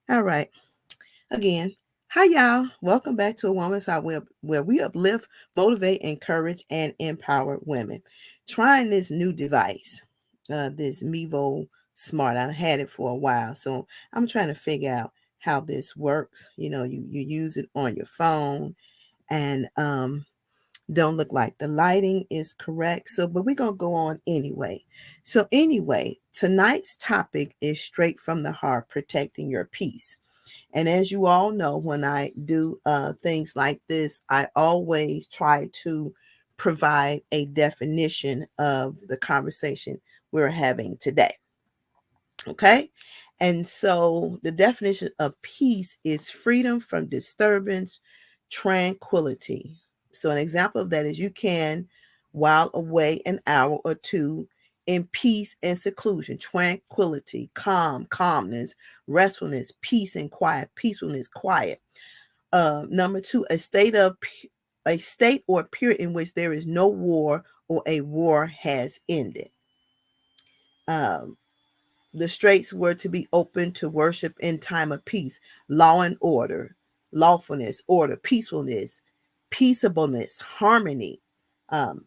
All right. Again, hi y'all. Welcome back to A Woman's Heart where we uplift, motivate, encourage, and empower women. Trying this new device, this Mevo Smart. I had it for a while, so I'm trying to figure out how this works. You use it on your phone, and don't look like the lighting is correct. So, but we're gonna go on anyway. So, anyway, tonight's topic is straight from the heart, protecting your peace. And as you all know, when I do things like this, I always try to provide a definition of the conversation we're having today. Okay. And so the definition of peace is freedom from disturbance, tranquility. So an example of that is you can while away an hour or two in peace and seclusion, tranquility, calmness, restfulness, peace and quiet, peacefulness, quiet. Number two, a state or period in which there is no war or a war has ended. Um, the straits were to be open to worship in time of peace, law and order, lawfulness, order, peacefulness, peaceableness, harmony. Um,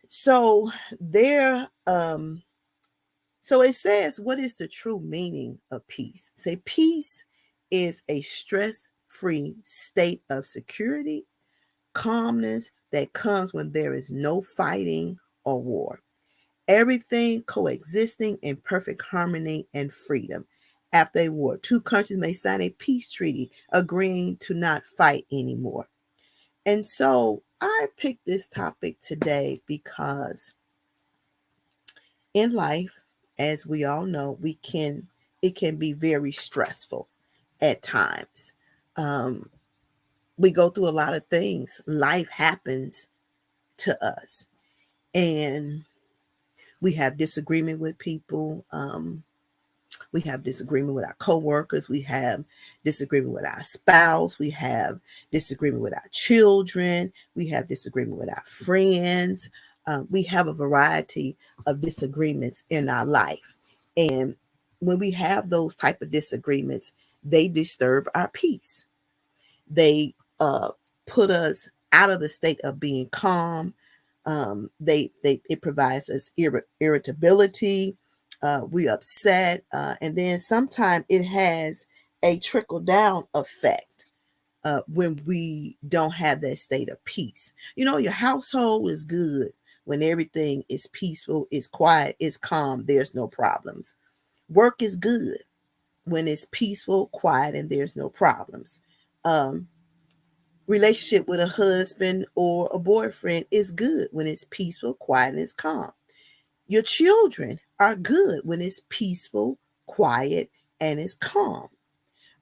so there, so it says, what is the true meaning of peace? Say, peace is a stress-free state of security, calmness that comes when there is no fighting or war. Everything coexisting in perfect harmony and freedom. After a war, two countries may sign a peace treaty agreeing to not fight anymore. And so I picked this topic today because in life, as we all know, it can be very stressful at times. Um, we go through a lot of things. Life happens to us, and we have disagreement with people. We have disagreement with our coworkers. We have disagreement with our spouse. We have disagreement with our children. We have disagreement with our friends. We have a variety of disagreements in our life. And when we have those type of disagreements, they disturb our peace. They put us out of the state of being calm. They it provides us irritability. We upset, and then sometimes it has a trickle down effect when we don't have that state of peace. Your household is good when everything is peaceful, is quiet, is calm. There's no problems. Work is good when it's peaceful, quiet, and there's no problems. Um, Relationship with a husband or a boyfriend is good when it's peaceful, quiet, and it's calm. Your children are good when it's peaceful, quiet, and it's calm.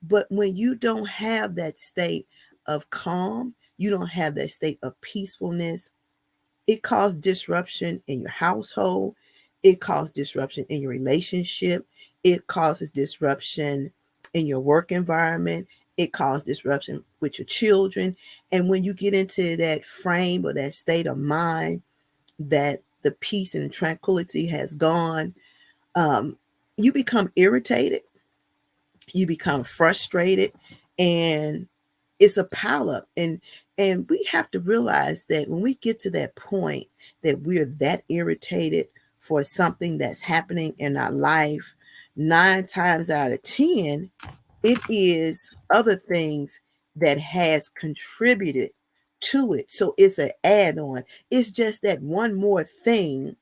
But when you don't have that state of calm, you don't have that state of peacefulness, it causes disruption in your household. It causes disruption in your relationship. It causes disruption in your work environment. It causes disruption with your children. And when you get into that frame or that state of mind that the peace and the tranquility has gone, um, you become irritated, you become frustrated, and it's a pile up. And we have to realize that when we get to that point that we're that irritated for something that's happening in our life, 9 times out of 10 it is other things that has contributed to it. So it's an add-on. It's just that one more thing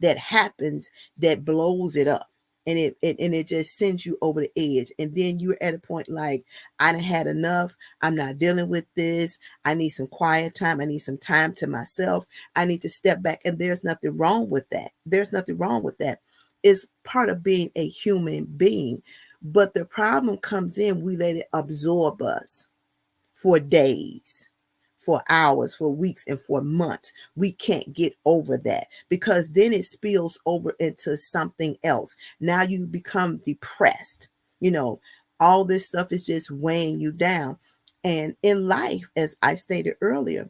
that happens that blows it up. And it just sends you over the edge. And then you're at a point like, I done had enough. I'm not dealing with this. I need some quiet time. I need some time to myself. I need to step back. And there's nothing wrong with that. There's nothing wrong with that. It's part of being a human being. But the problem comes in, we let it absorb us for days, for hours, for weeks, and for months. We can't get over that because then it spills over into something else. Now you become depressed. You know, all this stuff is just weighing you down. And in life, as I stated earlier,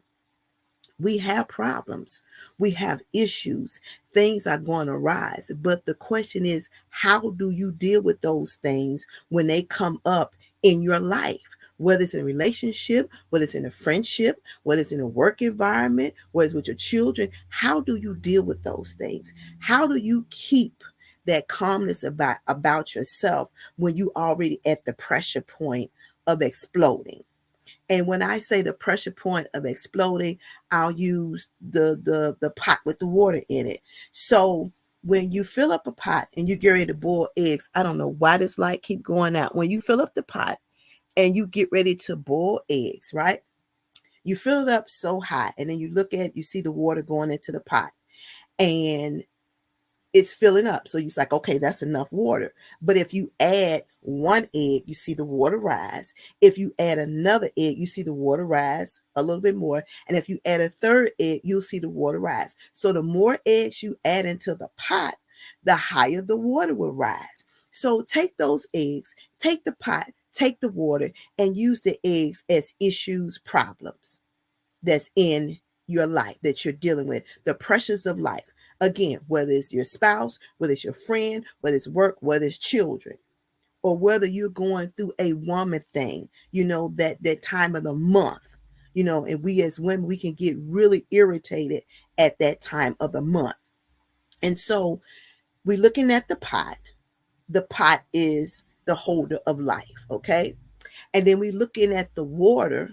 We have problems, we have issues, things are going to rise. But the question is, how do you deal with those things when they come up in your life? Whether it's in a relationship, whether it's in a friendship, whether it's in a work environment, whether it's with your children, how do you deal with those things? How do you keep that calmness about yourself when you already at the pressure point of exploding? And when I say the pressure point of exploding, I'll use the pot with the water in it. So when you fill up a pot and you get ready to boil eggs, I don't know why this light keep going out. When you fill up the pot and you get ready to boil eggs, right? You fill it up so high, and then you look at, you see the water going into the pot, and it's filling up. So it's like, okay, that's enough water. But if you add one egg, you see the water rise. If you add another egg, you see the water rise a little bit more. And if you add a third egg, you'll see the water rise. So the more eggs you add into the pot, the higher the water will rise. So take those eggs, take the pot, take the water, and use the eggs as issues, problems that's in your life that you're dealing with, the pressures of life. Again, whether it's your spouse, whether it's your friend, whether it's work, whether it's children, or whether you're going through a woman thing, that time of the month, and we as women, we can get really irritated at that time of the month. And so we're looking at the pot. The pot is the holder of life, okay? And then we're looking at the water,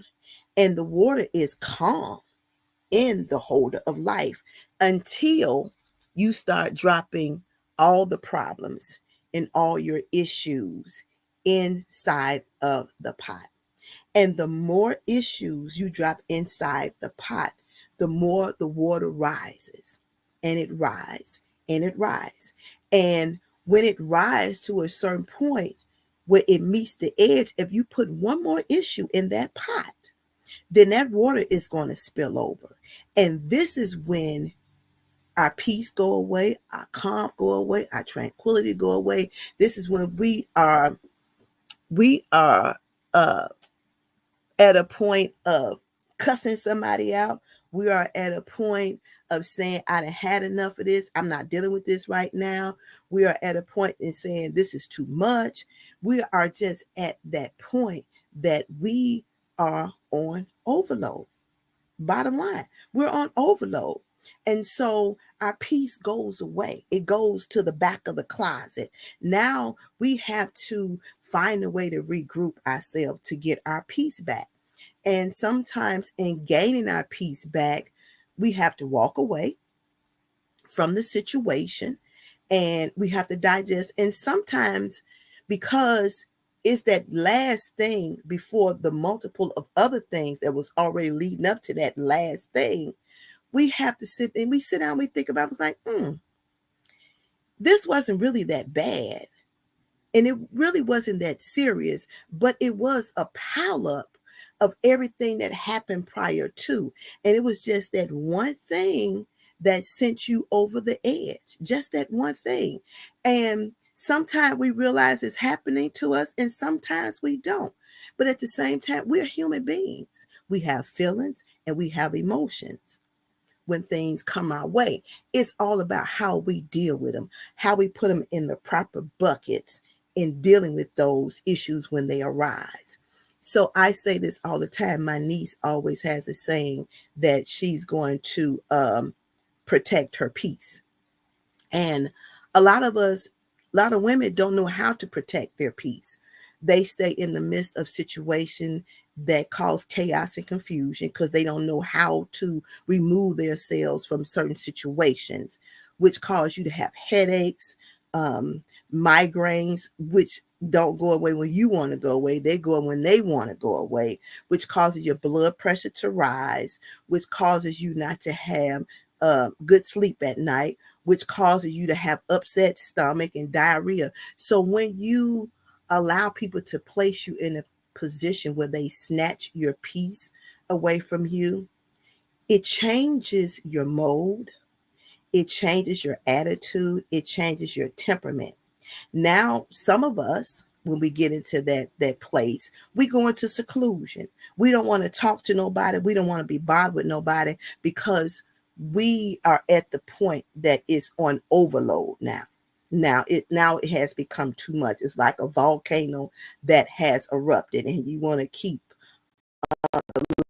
and the water is calm in the holder of life until you start dropping all the problems and all your issues inside of the pot. And the more issues you drop inside the pot, the more the water rises, and it rises and it rises. And when it rises to a certain point where it meets the edge, if you put one more issue in that pot, then that water is going to spill over. And this is when our peace go away, our calm go away, our tranquility go away. This is when we are at a point of cussing somebody out. We are at a point of saying, I done had enough of this. I'm not dealing with this right now. We are at a point in saying this is too much. We are just at that point that we are on overload. Bottom line, we're on overload. And so our peace goes away. It goes to the back of the closet. Now we have to find a way to regroup ourselves to get our peace back. And sometimes in gaining our peace back, we have to walk away from the situation, and we have to digest. And sometimes, because it's that last thing before the multiple of other things that was already leading up to that last thing, we have to sit and we sit down, we think about it, it's like, this wasn't really that bad. And it really wasn't that serious, but it was a pileup of everything that happened prior to. And it was just that one thing that sent you over the edge, just that one thing. And sometimes we realize it's happening to us, and sometimes we don't. But at the same time, we're human beings. We have feelings and we have emotions when things come our way. It's all about how we deal with them, how we put them in the proper buckets in dealing with those issues when they arise. So I say this all the time. My niece always has a saying that she's going to protect her peace. And a lot of us, a lot of women don't know how to protect their peace. They stay in the midst of situations that cause chaos and confusion because they don't know how to remove themselves from certain situations, which cause you to have headaches, migraines, which don't go away when you want to go away. They go when they want to go away, which causes your blood pressure to rise, which causes you not to have good sleep at night, which causes you to have upset stomach and diarrhea. So when you allow people to place you in a position where they snatch your peace away from you, it changes your mode, it changes your attitude, it changes your temperament. Now, some of us when we get into that place. We go into seclusion. We don't want to talk to nobody. We don't want to be bothered with nobody because we are at the point that it's on overload now. Now it has become too much. It's like a volcano that has erupted, and you want to keep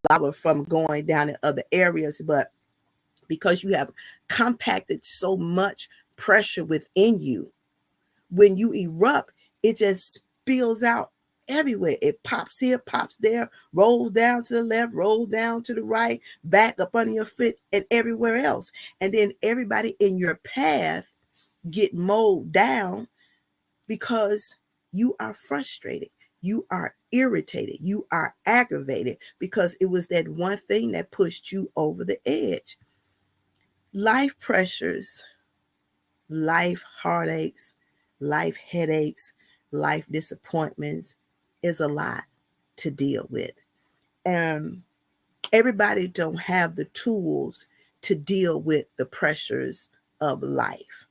lava from going down in other areas, but because you have compacted so much pressure within you, when you erupt, it just spills out everywhere. It pops here, pops there, rolls down to the left, rolls down to the right, back up under your foot, and everywhere else. And then everybody in your path get mowed down because you are frustrated. You are irritated. You are aggravated because it was that one thing that pushed you over the edge. Life pressures, life heartaches, life headaches, life disappointments is a lot to deal with. And everybody don't have the tools to deal with the pressures of life.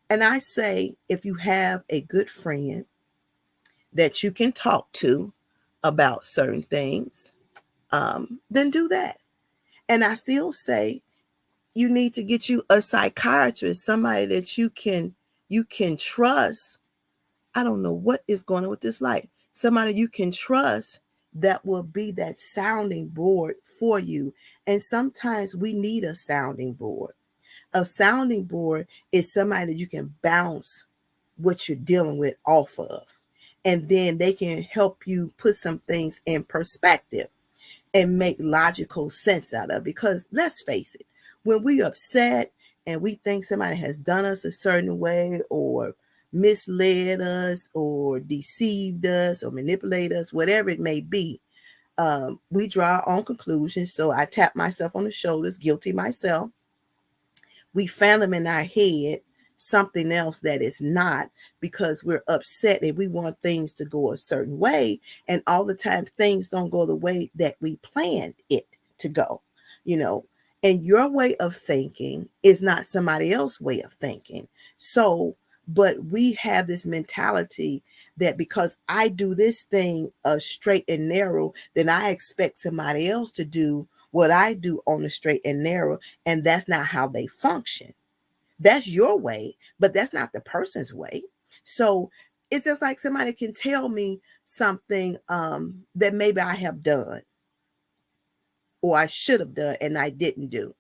And I say, if you have a good friend that you can talk to about certain things, then do that. And I still say you need to get you a psychiatrist, somebody that you can trust. I don't know what is going on with this life. Somebody you can trust that will be that sounding board for you. And sometimes we need a sounding board. A sounding board is somebody that you can bounce what you're dealing with off of. And then they can help you put some things in perspective and make logical sense out of. Because let's face it, when we upset and we think somebody has done us a certain way or misled us or deceived us or manipulated us, whatever it may be, we draw our own conclusions. So I tap myself on the shoulders, guilty myself. We fathom in our head something else that is not, because we're upset and we want things to go a certain way. And all the time things don't go the way that we planned it to go, you know. And your way of thinking is not somebody else's way of thinking. So, but we have this mentality that because I do this thing straight and narrow, then I expect somebody else to do what I do on the straight and narrow. And that's not how they function. That's your way, but that's not the person's way. So it's just like somebody can tell me something that maybe I have done or I should have done and I didn't do.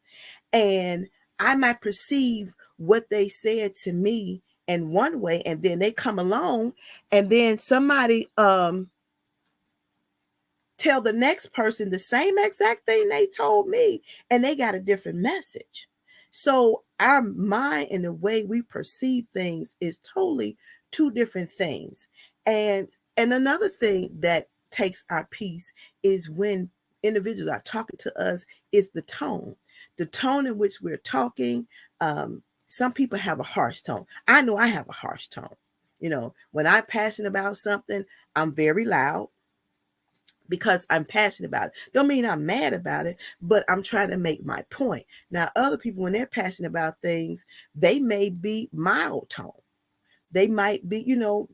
And I might perceive what they said to me in one way, and then they come along and then somebody tell the next person the same exact thing they told me, and they got a different message. So our mind and the way we perceive things is totally two different things. And another thing that takes our peace is when individuals are talking to us, is the tone in which we're talking. Some people have a harsh tone. I know I have a harsh tone. You know, when I'm passionate about something, I'm very loud because I'm passionate about it. Don't mean I'm mad about it, but I'm trying to make my point. Now, other people, when they're passionate about things, they may be mild tone. They might be, you know,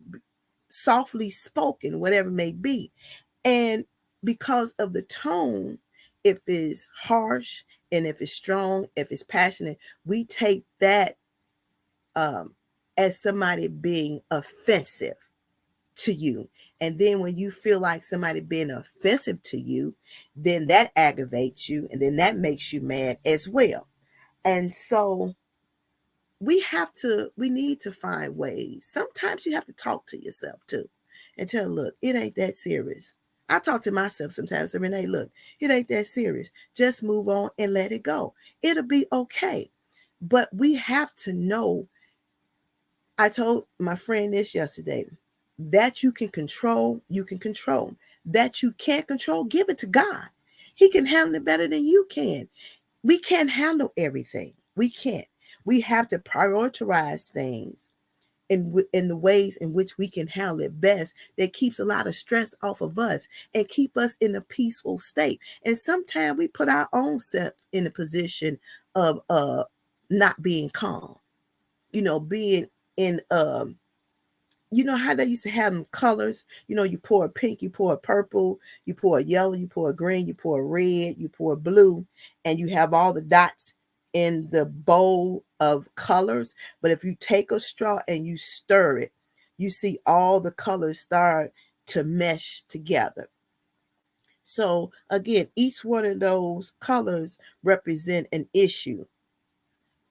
softly spoken, whatever it may be. And because of the tone, if it's harsh and if it's strong, if it's passionate, we take that as somebody being offensive to you. And then when you feel like somebody being offensive to you, then that aggravates you and then that makes you mad as well. And so we need to find ways. Sometimes you have to talk to yourself too and tell, look, it ain't that serious. I talk to myself sometimes. I mean, hey, look, it ain't that serious. Just move on and let it go. It'll be okay. But we have to know. I told my friend this yesterday. That you can control, you can control. That you can't control, give it to God. He can handle it better than you can. We can't handle everything. We can't. We have to prioritize things in the ways in which we can handle it best, that keeps a lot of stress off of us and keep us in a peaceful state. And sometimes we put our own self in a position of not being calm, you know, being in You know how they used to have them colors? You know, you pour a pink, you pour a purple, you pour a yellow, you pour a green, you pour a red, you pour a blue, and you have all the dots in the bowl of colors. But if you take a straw and you stir it, you see all the colors start to mesh together. So again, each one of those colors represent an issue,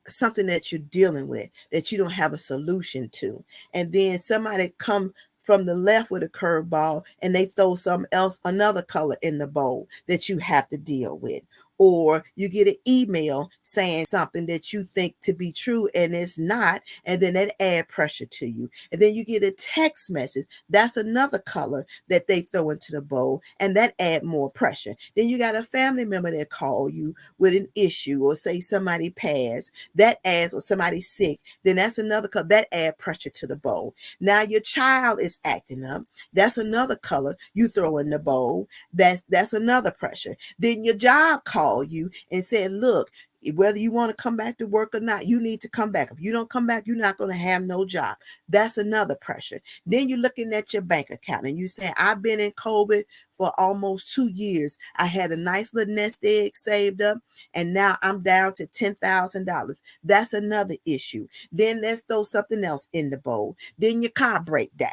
something that you're dealing with that you don't have a solution to. And then somebody come from the left with a curveball and they throw something else, another color in the bowl that you have to deal with. Or you get an email saying something that you think to be true and it's not, and then that add pressure to you. And then you get a text message, that's another color that they throw into the bowl, and that add more pressure. Then you got a family member that call you with an issue, or say somebody passed, that adds, or somebody's sick, then that's another color that add pressure to the bowl. Now your child is acting up, that's another color you throw in the bowl, that's another pressure. Then your job call you and said, look, whether you want to come back to work or not, you need to come back. If you don't come back, you're not going to have no job. That's another pressure. Then you're looking at your bank account and you saying, I've been in COVID for almost 2 years. I had a nice little nest egg saved up, and now I'm down to $10,000. That's another issue. Then let's throw something else in the bowl. Then your car break down,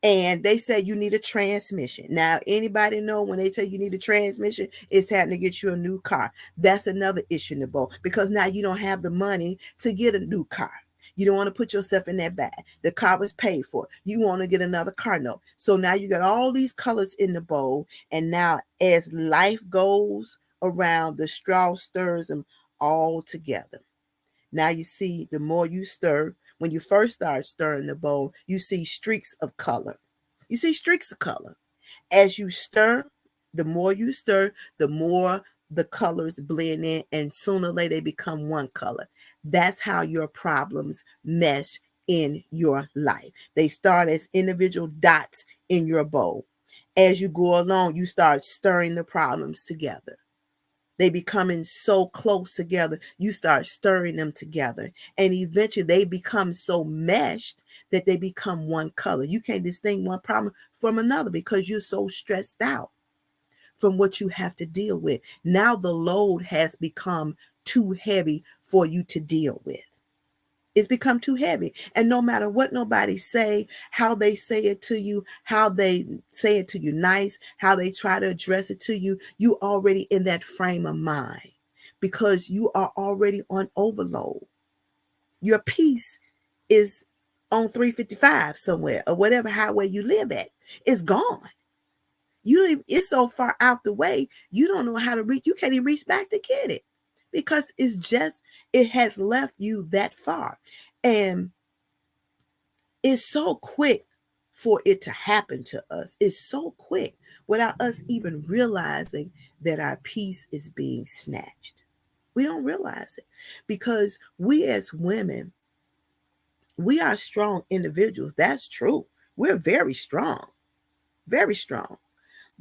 and they say you need a transmission. Now, anybody know when they tell you need a transmission, it's time to get you a new car. That's another issue in the bowl, because now you don't have the money to get a new car. You don't want to put yourself in that bag. The car was paid for. You want to get another car note. So now you got all these colors in the bowl. And now as life goes around, the straw stirs them all together. Now you see, the more you stir, when you first start stirring the bowl, you see streaks of color. You see streaks of color. As you stir, the more you stir, the more the colors blend in, and sooner or later they become one color. That's how your problems mesh in your life. They start as individual dots in your bowl. As you go along, you start stirring the problems together. They becoming so close together, you start stirring them together, and eventually they become so meshed that they become one color. You can't distinguish one problem from another because you're so stressed out from what you have to deal with. Now the load has become too heavy for you to deal with. It's become too heavy. And no matter what nobody say, how they say it to you, how they say it to you nice, how they try to address it to you, you already in that frame of mind because you are already on overload. Your peace is on 355 somewhere, or whatever highway you live at. It's gone. It's so far out the way, you don't know how to reach. You can't even reach back to get it because it has left you that far. And it's so quick for it to happen to us. It's so quick without us even realizing that our peace is being snatched. We don't realize it because we as women, we are strong individuals. That's true. We're very strong, very strong.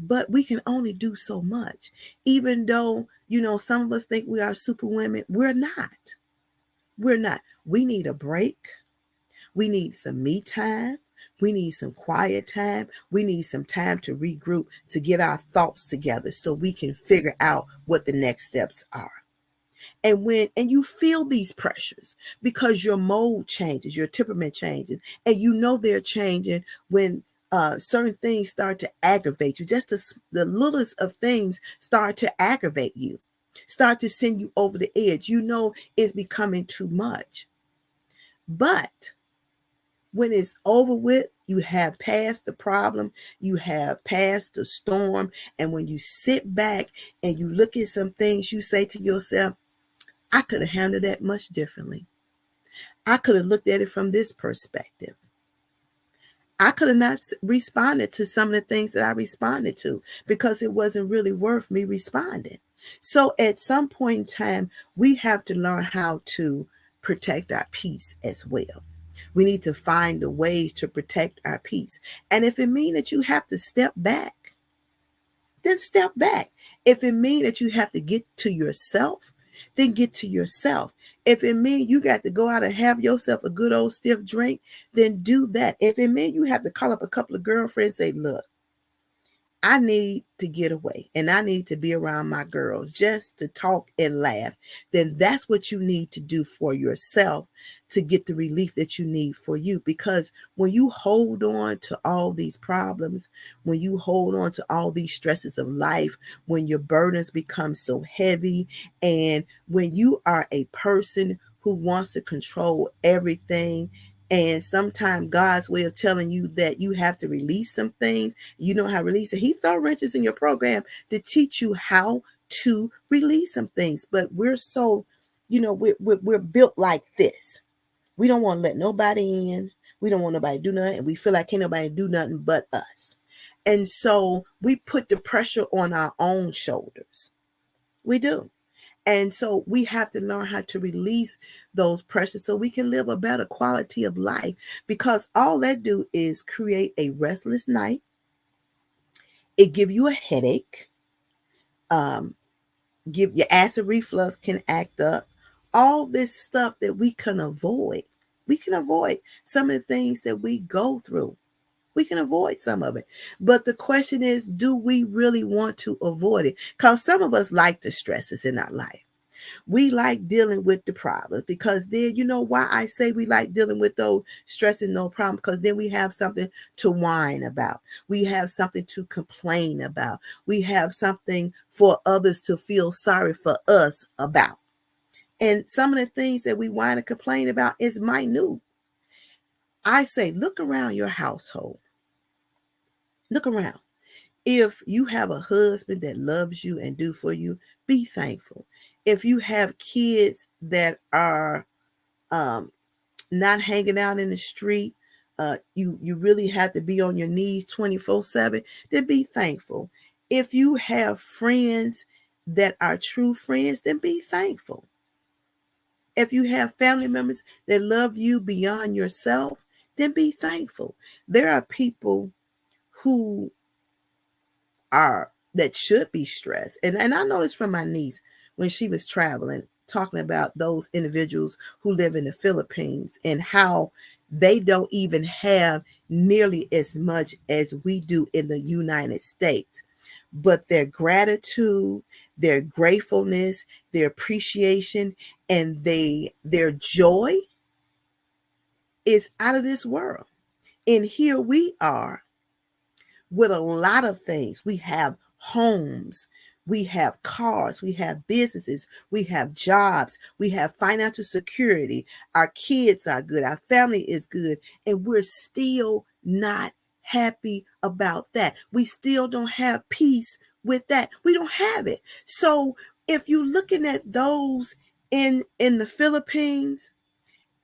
But we can only do so much. Even though, some of us think we are super women, we're not. We're not. We need a break. We need some me time. We need some quiet time. We need some time to regroup, to get our thoughts together so we can figure out what the next steps are. And you feel these pressures because your mode changes, your temperament changes, and they're changing when certain things start to aggravate you. Just the littlest of things start to aggravate you, start to send you over the edge. It's becoming too much. But when it's over with, you have passed the problem, you have passed the storm, and when you sit back and you look at some things, you say to yourself, I could have handled that much differently. I could have looked at it from this perspective. I could have not responded to some of the things that I responded to because it wasn't really worth me responding. So at some point in time, we have to learn how to protect our peace as well. We need to find a way to protect our peace. And if it means that you have to step back, then step back. If it means that you have to get to yourself, then get to yourself. If it means you got to go out and have yourself a good old stiff drink, then do that. If it means you have to call up a couple of girlfriends, say, look, I need to get away and I need to be around my girls just to talk and laugh, then that's what you need to do for yourself to get the relief that you need for you. Because when you hold on to all these problems, when you hold on to all these stresses of life, when your burdens become so heavy, and when you are a person who wants to control everything, and sometimes God's way of telling you that you have to release some things, you know how to release it. He throw wrenches in your program to teach you how to release some things. But we're so, we're built like this. We don't want to let nobody in. We don't want nobody to do nothing. And we feel like can't nobody do nothing but us. And so we put the pressure on our own shoulders. We do. And so we have to learn how to release those pressures so we can live a better quality of life, because all that do is create a restless night. It give you a headache. Give your acid reflux can act up. All this stuff that we can avoid. We can avoid some of the things that we go through. We can avoid some of it. But the question is, do we really want to avoid it? Because some of us like the stresses in our life. We like dealing with the problems, because then, you know why I say we like dealing with those stress and no problem? Because then we have something to whine about. We have something to complain about. We have something for others to feel sorry for us about. And some of the things that we whine and complain about is minute. I say, look around your household. Look around. If you have a husband that loves you and do for you, be thankful. If you have kids that are not hanging out in the street, you really have to be on your knees 24/7, then be thankful. If you have friends that are true friends, then be thankful. If you have family members that love you beyond yourself, then be thankful. There are people who are that should be stressed. And I noticed from my niece when she was traveling, talking about those individuals who live in the Philippines and how they don't even have nearly as much as we do in the United States. But their gratitude, their gratefulness, their appreciation, and their joy is out of this world. And here we are with a lot of things. We have homes, we have cars, we have businesses, we have jobs, we have financial security. Our kids are good, our family is good, and we're still not happy about that. We still don't have peace with that. We don't have it. So if you're looking at those in the Philippines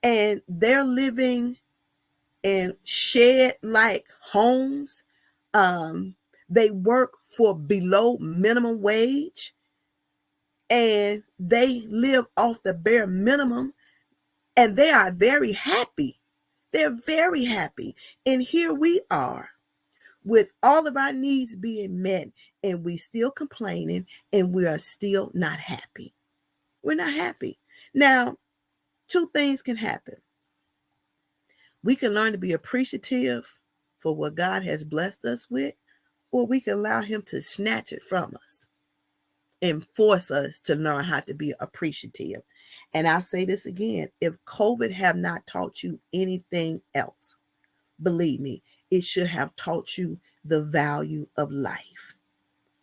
and they're living in shed like homes, um, they work for below minimum wage and they live off the bare minimum, and they are very happy. They're very happy. And here we are with all of our needs being met, and we still complaining, and we are still not happy. We're not happy. Now, two things can happen. We can learn to be appreciative for what God has blessed us with, or we can allow him to snatch it from us and force us to learn how to be appreciative. And I'll say this again, if COVID have not taught you anything else, believe me, it should have taught you the value of life.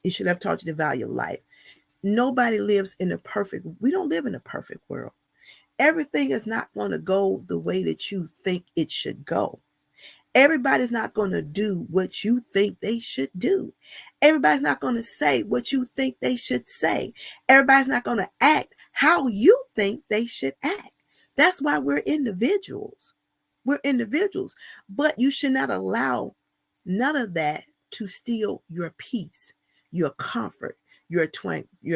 It should have taught you the value of life. Nobody lives in we don't live in a perfect world. Everything is not going to go the way that you think it should go. Everybody's not going to do what you think they should do. Everybody's not going to say what you think they should say. Everybody's not going to act how you think they should act. That's why we're individuals. We're individuals. But you should not allow none of that to steal your peace, your comfort, your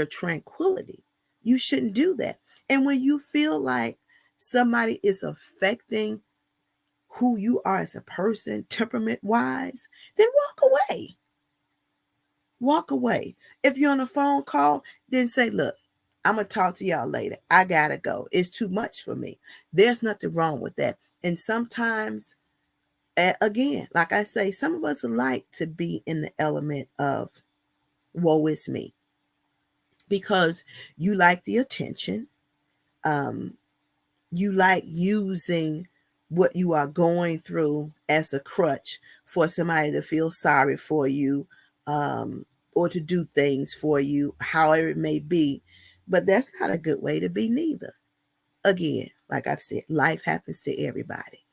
tranquility. You shouldn't do that. And when you feel like somebody is affecting who you are as a person, temperament wise, then walk away. Walk away. If you're on a phone call, then say, look, I'm going to talk to y'all later. I got to go. It's too much for me. There's nothing wrong with that. And sometimes, again, like I say, some of us like to be in the element of woe is me because you like the attention. You like using what you are going through as a crutch for somebody to feel sorry for you, or to do things for you, however it may be. But that's not a good way to be neither. Again, like I've said, life happens to everybody.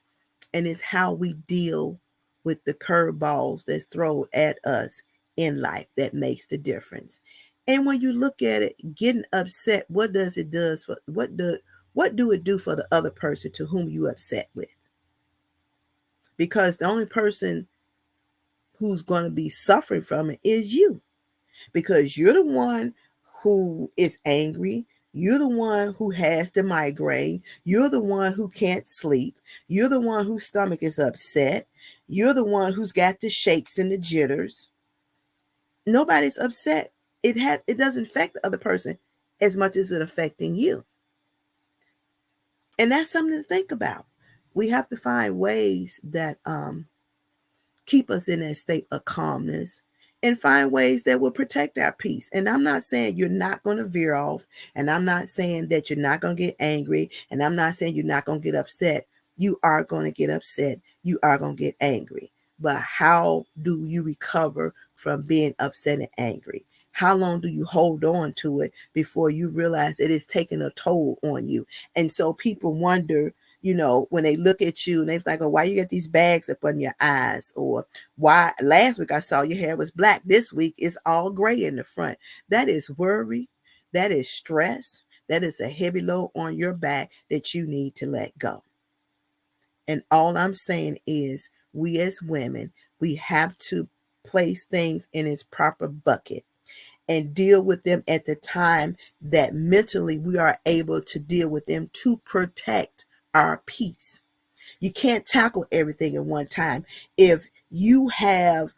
And it's how we deal with the curveballs that's thrown at us in life that makes the difference. And when you look at it, getting upset, what does it does for what do it do for the other person to whom you upset with? Because the only person who's going to be suffering from it is you, because you're the one who is angry. You're the one who has the migraine. You're the one who can't sleep. You're the one whose stomach is upset. You're the one who's got the shakes and the jitters. Nobody's upset. It doesn't affect the other person as much as it affecting you. And that's something to think about. We have to find ways that keep us in that state of calmness and find ways that will protect our peace. And I'm not saying you're not going to veer off, and I'm not saying that you're not going to get angry, and I'm not saying you're not going to get upset. You are going to get upset. You are going to get angry. But how do you recover from being upset and angry? How long do you hold on to it before you realize it is taking a toll on you? And so people wonder, when they look at you and they're like, oh, why you got these bags up on your eyes? Or why last week I saw your hair was black. This week it's all gray in the front. That is worry. That is stress. That is a heavy load on your back that you need to let go. And all I'm saying is we as women, we have to place things in its proper bucket and deal with them at the time that mentally we are able to deal with them to protect our peace. You can't tackle everything at one time. If you have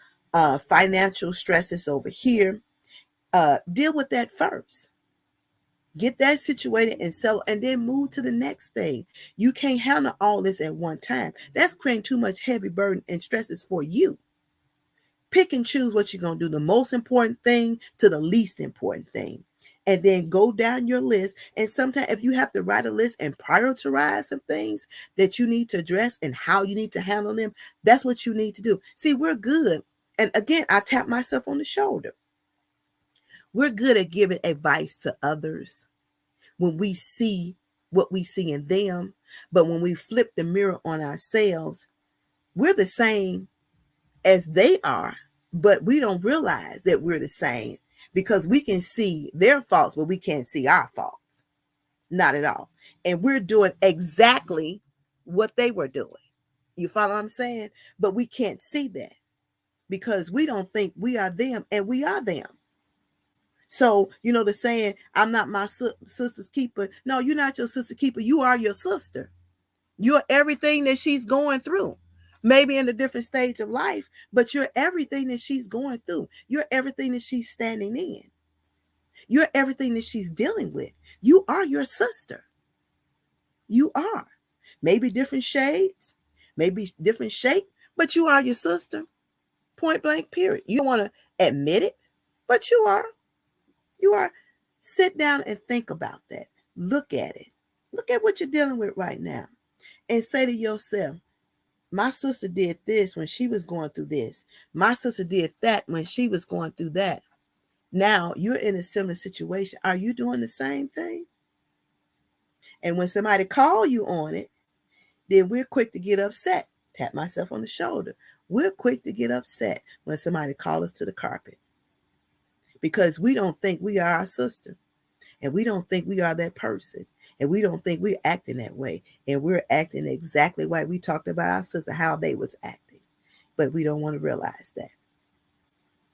financial stresses over here, deal with that first. Get that situated and settle, and then move to the next thing. You can't handle all this at one time. That's creating too much heavy burden and stresses for you. Pick and choose what you're going to do, the most important thing to the least important thing. And then go down your list. And sometimes if you have to write a list and prioritize some things that you need to address and how you need to handle them, that's what you need to do. See, we're good. And again, I tap myself on the shoulder. We're good at giving advice to others when we see what we see in them. But when we flip the mirror on ourselves, we're the same as they are, but we don't realize that we're the same because we can see their faults, but we can't see our faults. Not at all. And we're doing exactly what they were doing. You follow what I'm saying? But we can't see that because we don't think we are them, and we are them. So, the saying, I'm not my sister's keeper. No, you're not your sister's keeper. You are your sister. You're everything that she's going through. Maybe in a different stage of life, but you're everything that she's going through. You're everything that she's standing in. You're everything that she's dealing with. You are your sister. You are. Maybe different shades, maybe different shape, but you are your sister. Point blank, period. You don't want to admit it, but you are. You are. Sit down and think about that. Look at it. Look at what you're dealing with right now and say to yourself, my sister did this when she was going through this. My sister did that when she was going through that. Now you're in a similar situation. Are you doing the same thing? And when somebody call you on it, then we're quick to get upset. Tap myself on the shoulder. We're quick to get upset when somebody calls us to the carpet because we don't think we are our sister. And we don't think we are that person. And we don't think we're acting that way. And we're acting exactly like we talked about our sister, how they was acting. But we don't want to realize that.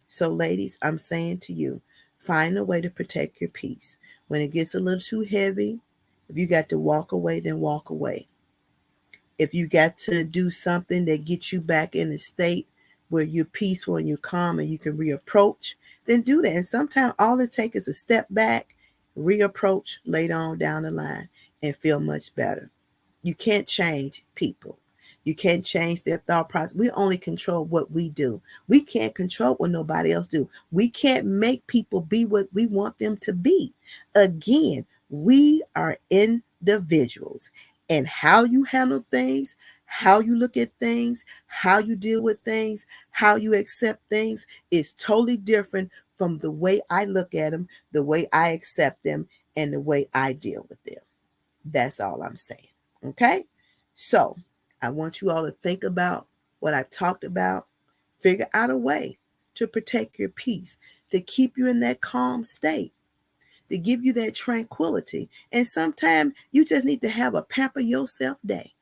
So, ladies, I'm saying to you, find a way to protect your peace. When it gets a little too heavy, if you got to walk away, then walk away. If you got to do something that gets you back in a state where you're peaceful and you're calm and you can reapproach, then do that. And sometimes all it takes is a step back reapproach later on down the line and feel much better. You can't change people. You can't change their thought process. We only control what we do. We can't control what nobody else do. We can't make people be what we want them to be. Again, we are individuals, and how you handle things, how you look at things, how you deal with things, how you accept things is totally different from the way I look at them, the way I accept them, and the way I deal with them. That's all I'm saying. Okay? So I want you all to think about what I've talked about. Figure out a way to protect your peace, to keep you in that calm state, to give you that tranquility. And sometimes you just need to have a pamper yourself day.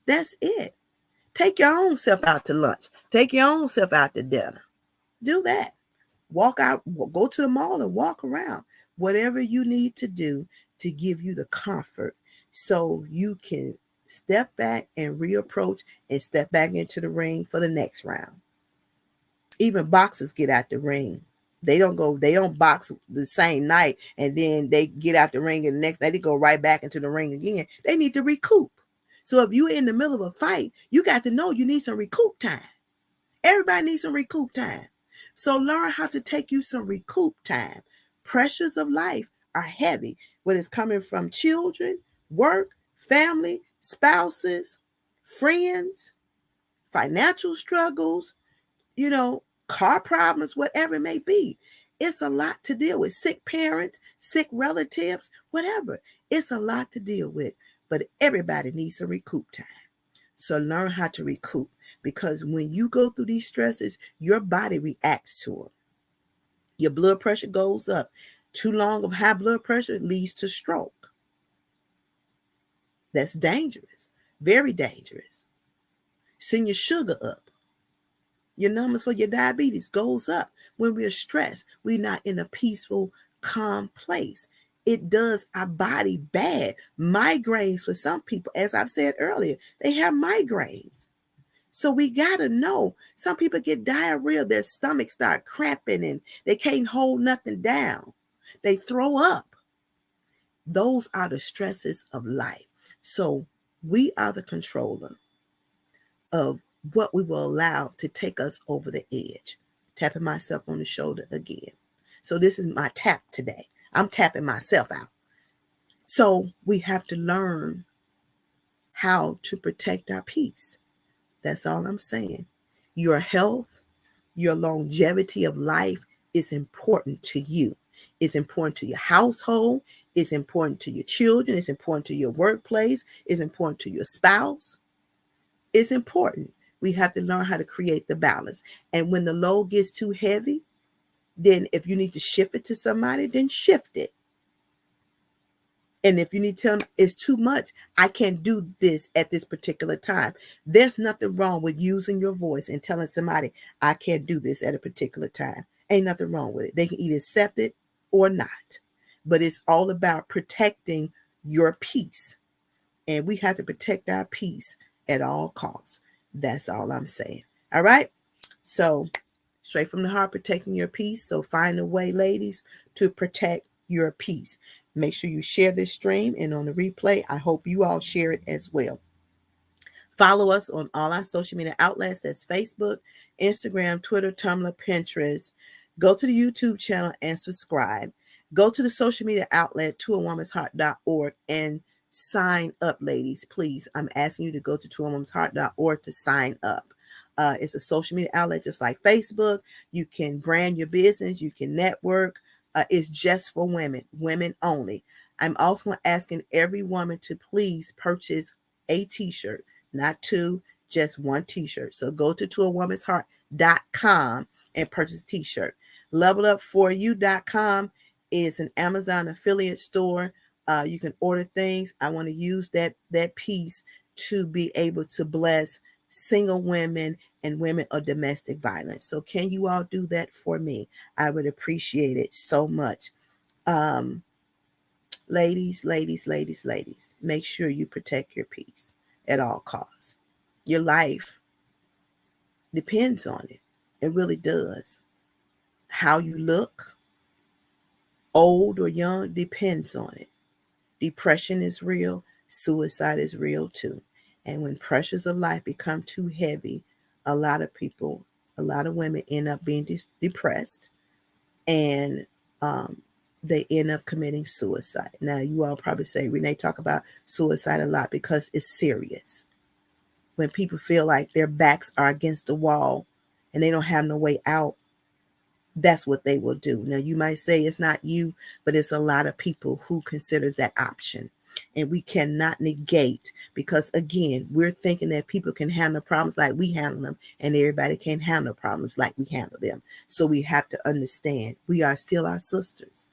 That's it. Take your own self out to lunch. Take your own self out to dinner. Do that. Walk out, go to the mall and walk around. Whatever you need to do to give you the comfort so you can step back and reapproach and step back into the ring for the next round. Even boxers get out the ring. They don't box the same night and then they get out the ring and the next night they go right back into the ring again. They need to recoup. So if you're in the middle of a fight, you got to know you need some recoup time. Everybody needs some recoup time. So learn how to take you some recoup time. Pressures of life are heavy, whether it's coming from children, work, family, spouses, friends, financial struggles, car problems, whatever it may be. It's a lot to deal with. Sick parents, sick relatives, whatever. It's a lot to deal with. But everybody needs some recoup time. So learn how to recoup, because when you go through these stresses, your body reacts to them. Your blood pressure goes up. Too long of high blood pressure leads to stroke. That's dangerous, very dangerous. Send your sugar up. Your numbers for your diabetes goes up when we're stressed. We're not in a peaceful, calm place. It does our body bad. Migraines for some people, as I've said earlier, they have migraines. So we got to know, some people get diarrhea, their stomachs start cramping and they can't hold nothing down. They throw up. Those are the stresses of life. So we are the controller of what we will allow to take us over the edge. Tapping myself on the shoulder again. So this is my tap today. I'm tapping myself out. So we have to learn how to protect our peace. That's all I'm saying. Your health, your longevity of life is important to you. It's important to your household. It's important to your children. It's important to your workplace. It's important to your spouse. It's important. We have to learn how to create the balance. And when the load gets too heavy, then if you need to shift it to somebody, then shift it. And if you need to tell them it's too much, I can't do this at this particular time. There's nothing wrong with using your voice and telling somebody, I can't do this at a particular time. Ain't nothing wrong with it. They can either accept it or not. But it's all about protecting your peace. And we have to protect our peace at all costs. That's all I'm saying. All right? So, straight from the heart, protecting your peace. So find a way, ladies, to protect your peace. Make sure you share this stream, and on the replay, I hope you all share it as well. Follow us on all our social media outlets. That's Facebook, Instagram, Twitter, Tumblr, Pinterest. Go to the YouTube channel and subscribe. Go to the social media outlet, toawomensheart.org, and sign up, ladies. Please, I'm asking you to go to toawomensheart.org to sign up. It's a social media outlet just like Facebook. You can brand your business. You can network. It's just for women, women only. I'm also asking every woman to please purchase a t-shirt, not two, just one t-shirt. So go to toawomensheart.com and purchase a t-shirt. Levelupforyou.com is an Amazon affiliate store. You can order things. I want to use that piece to be able to bless single women and women of domestic violence. So can you all do that for me? I would appreciate it so much. Ladies, make sure you protect your peace at all costs. Your life depends on it. It really does. How you look, old or young, depends on it. Depression is real. Suicide is real too. And when pressures of life become too heavy, a lot of people, a lot of women end up being depressed, and they end up committing suicide. Now, you all probably say, Renee, talk about suicide a lot because it's serious. When people feel like their backs are against the wall and they don't have no way out, that's what they will do. Now, you might say it's not you, but it's a lot of people who consider that option. And we cannot negate, because again, we're thinking that people can handle problems like we handle them, and everybody can't handle problems like we handle them. So we have to understand we are still our sisters.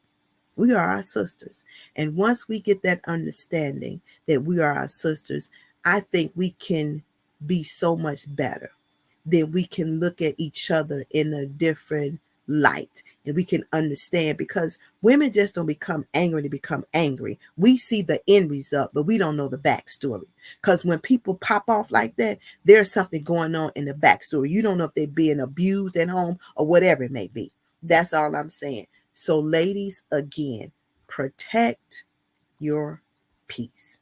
We are our sisters. And once we get that understanding that we are our sisters, I think we can be so much better. Then we can look at each other in a different light, and we can understand, because women just don't become angry to become angry. We see the end result, but we don't know the backstory. Because when people pop off like that, there's something going on in the backstory. You don't know if they're being abused at home or whatever it may be. That's all I'm saying. So ladies, again, protect your peace.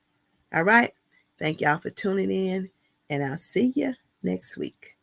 All right. Thank y'all for tuning in, and I'll see you next week.